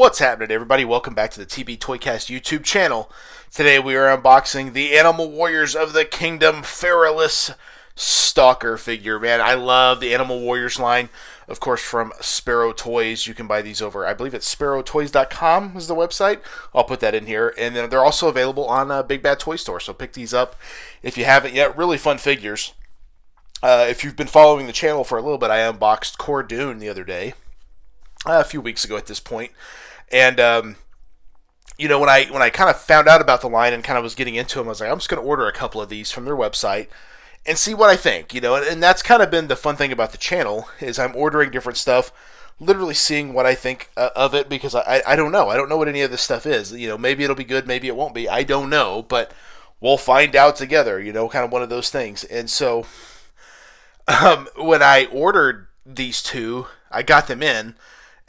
What's happening, everybody? Welcome back to the TB Toycast YouTube channel. Today we are unboxing the Animal Warriors of the Kingdom Feralist Stalker figure. Man, I love the Animal Warriors line, of course, from Spero Toys. You can buy these over, I believe it's SperoToys.com is the website. I'll put that in here. And then they're also available on Big Bad Toy Store, so pick these up if you haven't yet. Really fun figures. If you've been following the channel for a little bit, I unboxed Core Dune the other day. A few weeks ago at this point. And, when I kind of found out about the line and kind of was getting into them, I was like, I'm just going to order a couple of these from their website and see what I think, and that's kind of been the fun thing about the channel is I'm ordering different stuff, literally seeing what I think of it, because I don't know. I don't know what any of this stuff is. Maybe it'll be good, maybe it won't be. I don't know, but we'll find out together, kind of one of those things. And so when I ordered these two, I got them in,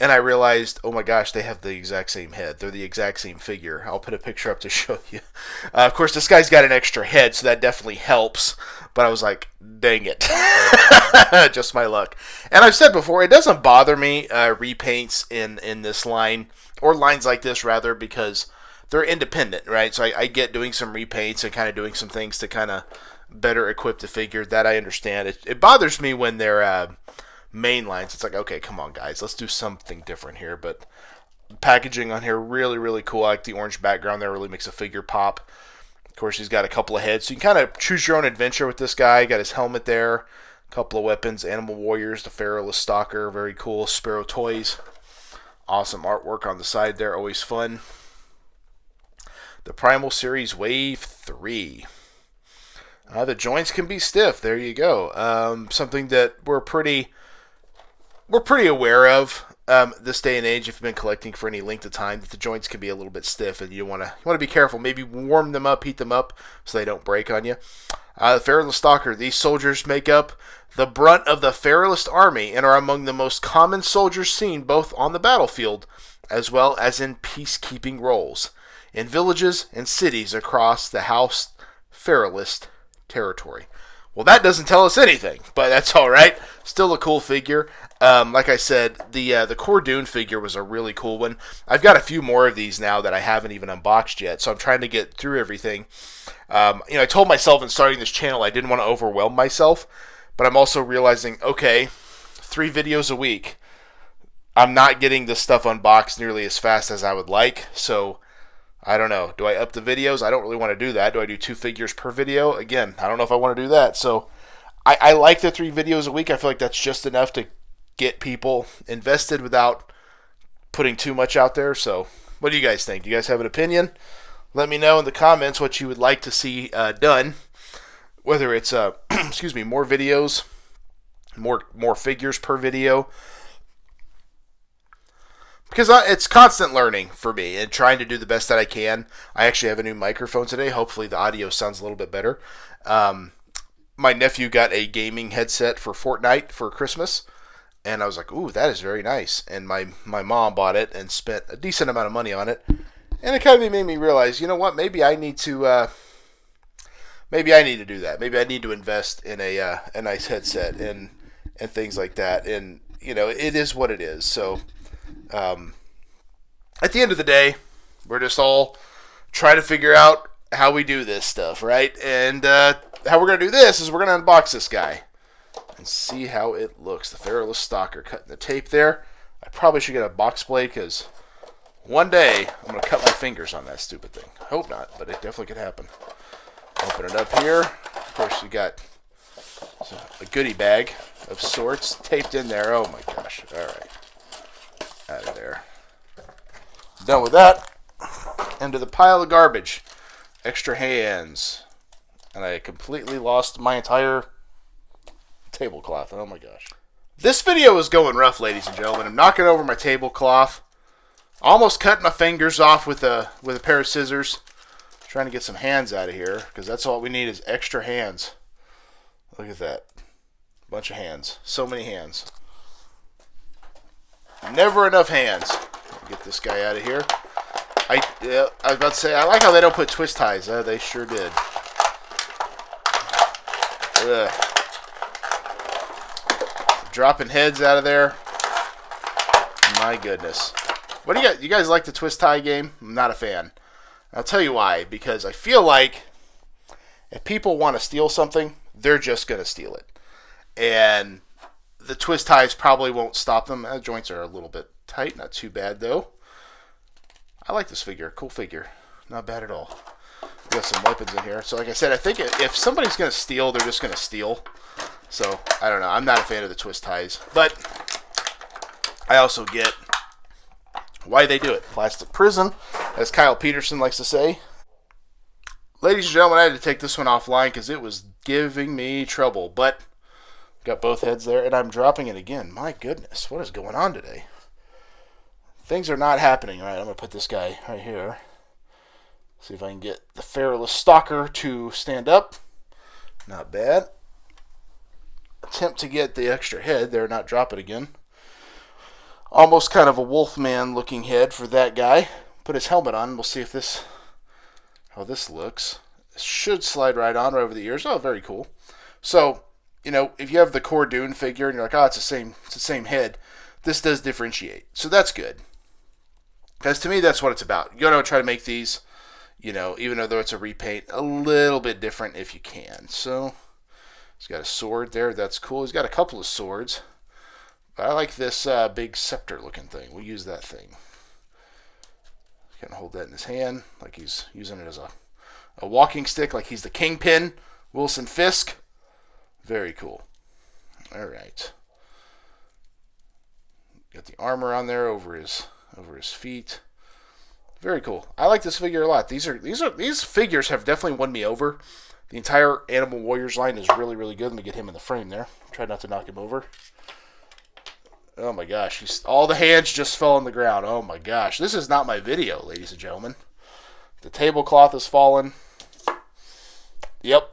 and I realized, oh my gosh, they have the exact same head. They're the exact same figure. I'll put a picture up to show you. Of course, this guy's got an extra head, so that definitely helps. But I was like, dang it. Just my luck. And I've said before, it doesn't bother me repaints in this line, or lines like this, rather, because they're independent, right? So I get doing some repaints and kind of doing some things to kind of better equip the figure. That I understand. It bothers me when they're main lines. It's like, okay, come on, guys, let's do something different here. But packaging on here, really, really cool. I like the orange background there, really makes a figure pop. Of course, he's got a couple of heads, so you can kind of choose your own adventure with this guy. Got his helmet there, a couple of weapons, Animal Warriors, the Feralist Stalker, very cool. Spero Toys, awesome artwork on the side there, always fun. The Primal Series Wave 3. The joints can be stiff. There you go. Something that we're pretty aware of this day and age. If you've been collecting for any length of time, that the joints can be a little bit stiff, and you want to be careful. Maybe warm them up, heat them up, so they don't break on you. The Feralist Stalker. These soldiers make up the brunt of the Feralist army and are among the most common soldiers seen both on the battlefield as well as in peacekeeping roles in villages and cities across the House Feralist territory. Well, that doesn't tell us anything, but that's all right. Still a cool figure. Like I said, the Core Dune figure was a really cool one. I've got a few more of these now that I haven't even unboxed yet, so I'm trying to get through everything. I told myself in starting this channel I didn't want to overwhelm myself, but I'm also realizing, okay, 3 videos a week. I'm not getting this stuff unboxed nearly as fast as I would like, so I don't know. Do I up the videos? I don't really want to do that. Do I do 2 figures per video? Again, I don't know if I want to do that. So I like the 3 videos a week. I feel like that's just enough to get people invested without putting too much out there. So what do you guys think? Do you guys have an opinion? Let me know in the comments what you would like to see done. Whether it's excuse me, more videos, more figures per video. Because it's constant learning for me and trying to do the best that I can. I actually have a new microphone today. Hopefully the audio sounds a little bit better. My nephew got a gaming headset for Fortnite for Christmas. And I was like, ooh, that is very nice. And my mom bought it and spent a decent amount of money on it. And it kind of made me realize, you know what, maybe I need to do that. Maybe I need to invest in a nice headset and things like that. And, it is what it is. So at the end of the day, we're just all trying to figure out how we do this stuff, right? And how we're going to do this is we're going to unbox this guy and see how it looks. The Feralist Stalker, cutting the tape there. I probably should get a box blade because one day I'm going to cut my fingers on that stupid thing. Hope not, but it definitely could happen. Open it up here. Of course, you got a goodie bag of sorts taped in there. Oh my gosh. All right. Out of there. Done with that. Into the pile of garbage. Extra hands. And I completely lost my entire tablecloth. Oh my gosh. This video is going rough, ladies and gentlemen. I'm knocking over my tablecloth. Almost cut my fingers off with a pair of scissors. Trying to get some hands out of here, because that's all we need is extra hands. Look at that. Bunch of hands. So many hands. Never enough hands. Get this guy out of here. I was about to say, I like how they don't put twist ties. They sure did. Ugh. Dropping heads out of there. My goodness. What do you got? You guys like the twist tie game? I'm not a fan. I'll tell you why. Because I feel like if people want to steal something, they're just going to steal it. And the twist ties probably won't stop them. The joints are a little bit tight. Not too bad, though. I like this figure. Cool figure. Not bad at all. We got some weapons in here. So like I said, I think if somebody's going to steal, they're just going to steal. So, I don't know. I'm not a fan of the twist ties. But I also get why they do it. Plastic prison, as Kyle Peterson likes to say. Ladies and gentlemen, I had to take this one offline because it was giving me trouble. But got both heads there, and I'm dropping it again. My goodness, what is going on today? Things are not happening. All right, I'm going to put this guy right here. See if I can get the Feralist Stalker to stand up. Not bad. Attempt to get the extra head there, not drop it again. Almost kind of a Wolfman looking head for that guy. Put his helmet on. We'll see if how this looks. It should slide right on, right over the ears. Oh, very cool. So, if you have the Core Dune figure and you're like, oh, it's the same head, this does differentiate. So that's good. Because to me, that's what it's about. You're going to try to make these, even though it's a repaint, a little bit different if you can. So he's got a sword there. That's cool. He's got a couple of swords. But I like this big scepter looking thing. We'll use that thing. He's going to hold that in his hand like he's using it as a walking stick, like he's the Kingpin, Wilson Fisk. Very cool. All right. Got the armor on there over his feet. Very cool. I like this figure a lot. These figures have definitely won me over. The entire Animal Warriors line is really, really good. Let me get him in the frame there. Try not to knock him over. Oh my gosh. All the hands just fell on the ground. Oh my gosh. This is not my video, ladies and gentlemen. The tablecloth has fallen. Yep.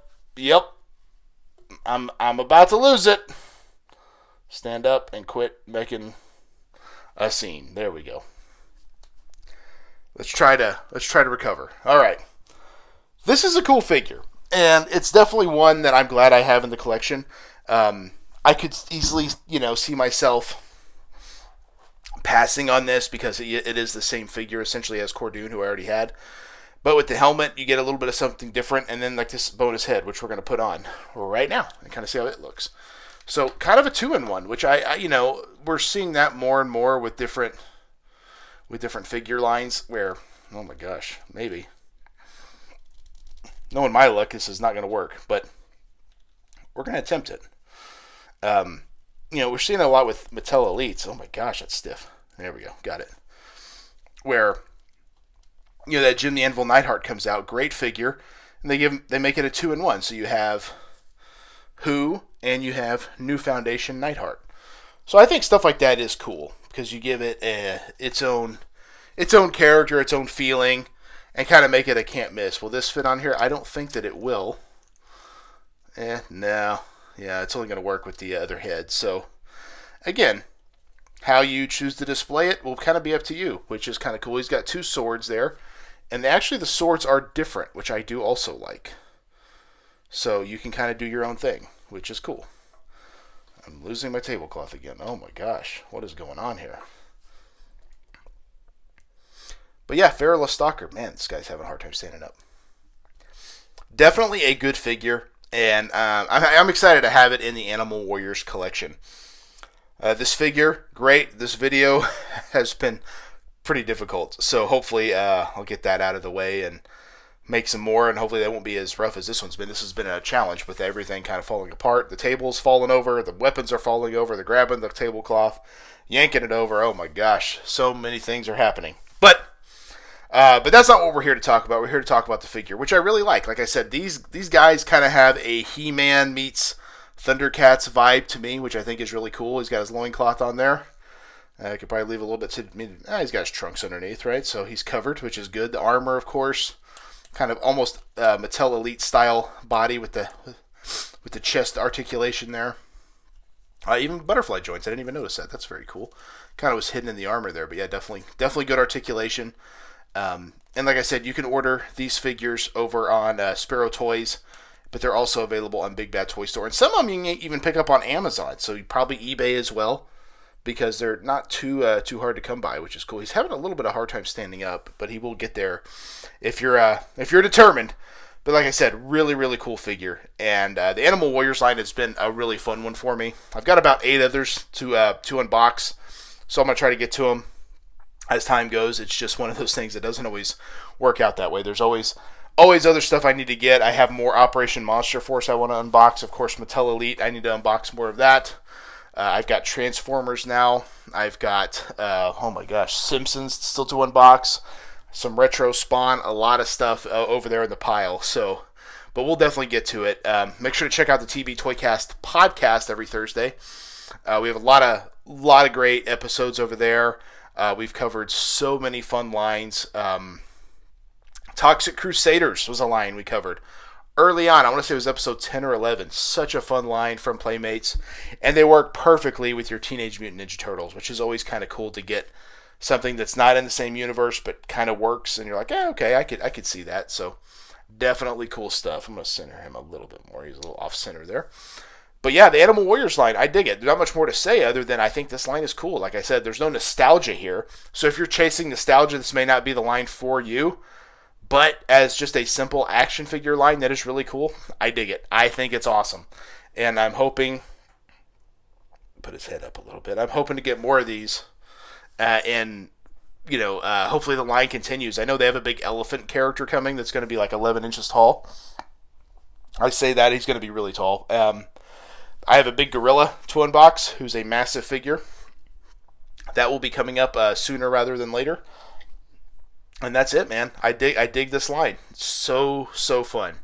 I'm about to lose it. Stand up and quit making a scene. There we go. Let's try to recover. All right. This is a cool figure, and it's definitely one that I'm glad I have in the collection. I could easily, see myself passing on this because it is the same figure essentially as Cordoon, who I already had. But with the helmet, you get a little bit of something different, and then like this bonus head, which we're going to put on right now and kind of see how it looks. So kind of a 2-in-1, which I we're seeing that more and more with different figure lines where, oh my gosh, maybe. Knowing my luck, this is not going to work, but we're going to attempt it. We're seeing a lot with Mattel Elites. Oh my gosh, that's stiff. There we go, got it. Where, that Jim the Anvil Neidhart comes out, great figure, and they make it a 2-in-1. So you have Who and you have New Foundation Neidhart. So I think stuff like that is cool because you give it its own character, its own feeling, and kind of make it a can't miss. Will this fit on here? I don't think that it will. No. Yeah, it's only going to work with the other head. So, again, how you choose to display it will kind of be up to you, which is kind of cool. He's got 2 swords there. And actually the swords are different, which I do also like. So you can kind of do your own thing, which is cool. I'm losing my tablecloth again. Oh my gosh, what is going on here? But yeah, Feralist Stalker. Man, this guy's having a hard time standing up. Definitely a good figure. And I'm excited to have it in the Animal Warriors collection. This figure, great. This video has been pretty difficult. So hopefully I'll get that out of the way and make some more. And hopefully they won't be as rough as this one's been. This has been a challenge with everything kind of falling apart. The table's falling over. The weapons are falling over. They're grabbing the tablecloth, yanking it over. Oh my gosh. So many things are happening. But that's not what we're here to talk about. We're here to talk about the figure, which I really like. Like I said, these guys kind of have a He-Man meets Thundercats vibe to me, which I think is really cool. He's got his loincloth on there. I could probably leave a little bit to me. He's got his trunks underneath, right? So he's covered, which is good. The armor, of course, kind of almost Mattel Elite style body with the chest articulation there. Even butterfly joints. I didn't even notice that. That's very cool. Kind of was hidden in the armor there, but yeah, definitely good articulation. And like I said, you can order these figures over on Spero Toys, but they're also available on Big Bad Toy Store. And some of them you can even pick up on Amazon, so probably eBay as well. because they're not too hard to come by, which is cool. He's having a little bit of a hard time standing up, but he will get there if you're determined. But like I said, really, really cool figure. And the Animal Warriors line has been a really fun one for me. I've got about 8 others to unbox, so I'm going to try to get to them as time goes. It's just one of those things that doesn't always work out that way. There's always other stuff I need to get. I have more Operation Monster Force I want to unbox. Of course, Mattel Elite, I need to unbox more of that. I've got Transformers now. I've got, oh my gosh, Simpsons still to unbox. Some Retro Spawn, a lot of stuff over there in the pile. So, but we'll definitely get to it. Make sure to check out the TB Toycast podcast every Thursday. We have a lot of great episodes over there. We've covered so many fun lines. Toxic Crusaders was a line we covered early on. I want to say it was episode 10 or 11. Such a fun line from Playmates. And they work perfectly with your Teenage Mutant Ninja Turtles, which is always kind of cool to get something that's not in the same universe but kind of works. And you're like, yeah, okay, I could see that. So definitely cool stuff. I'm going to center him a little bit more. He's a little off center there. But yeah, the Animal Warriors line, I dig it. There's not much more to say other than I think this line is cool. Like I said, there's no nostalgia here. So if you're chasing nostalgia, this may not be the line for you. But as just a simple action figure line that is really cool, I dig it. I think it's awesome. And I'm hoping, put his head up a little bit, I'm hoping to get more of these. And, hopefully the line continues. I know they have a big elephant character coming that's going to be like 11 inches tall. I say that, he's going to be really tall. I have a big gorilla to unbox, who's a massive figure. That will be coming up sooner rather than later. And that's it, man. I dig this line. It's so fun.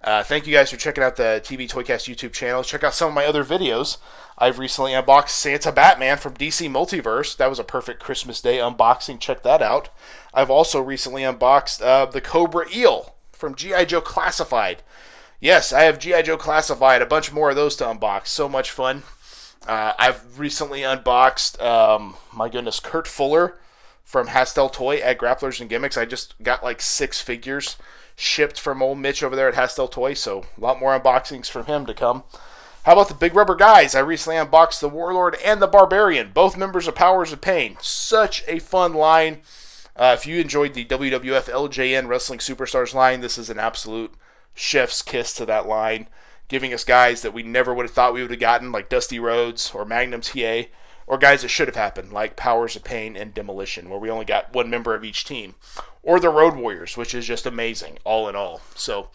Thank you guys for checking out the TV Toycast YouTube channel. Check out some of my other videos. I've recently unboxed Santa Batman from DC Multiverse. That was a perfect Christmas Day unboxing. Check that out. I've also recently unboxed the Cobra Eel from G.I. Joe Classified. Yes, I have G.I. Joe Classified. A bunch more of those to unbox. So much fun. I've recently unboxed, Kurt Fuller from Hastel Toy at Grapplers and Gimmicks. I just got like 6 figures shipped from old Mitch over there at Hastel Toy, so a lot more unboxings from him to come. How about the Big Rubber Guys? I recently unboxed the Warlord and the Barbarian, both members of Powers of Pain. Such a fun line. If you enjoyed the WWF LJN Wrestling Superstars line, this is an absolute chef's kiss to that line, giving us guys that we never would have thought we would have gotten, like Dusty Rhodes or Magnum TA, or guys that should have happened, like Powers of Pain and Demolition, where we only got one member of each team. Or the Road Warriors, which is just amazing, all in all. So,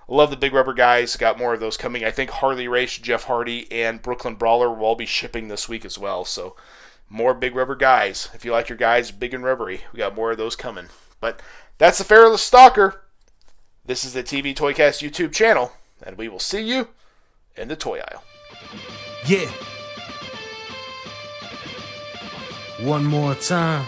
I love the Big Rubber Guys. Got more of those coming. I think Harley Race, Jeff Hardy, and Brooklyn Brawler will all be shipping this week as well. So, more Big Rubber Guys. If you like your guys big and rubbery, we got more of those coming. But that's the Feralist Stalker. This is the TV Toycast YouTube channel, and we will see you in the toy aisle. Yeah. One more time.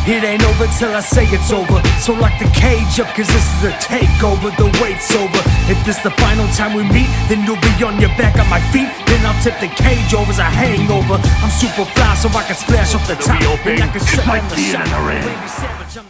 It ain't over till I say it's over. So lock the cage up, cause this is a takeover. The wait's over. If this the final time we meet, then you'll be on your back on my feet. Then I'll tip the cage over as a hangover. I'm super fly so I can splash off the top. And I can shut down the shot.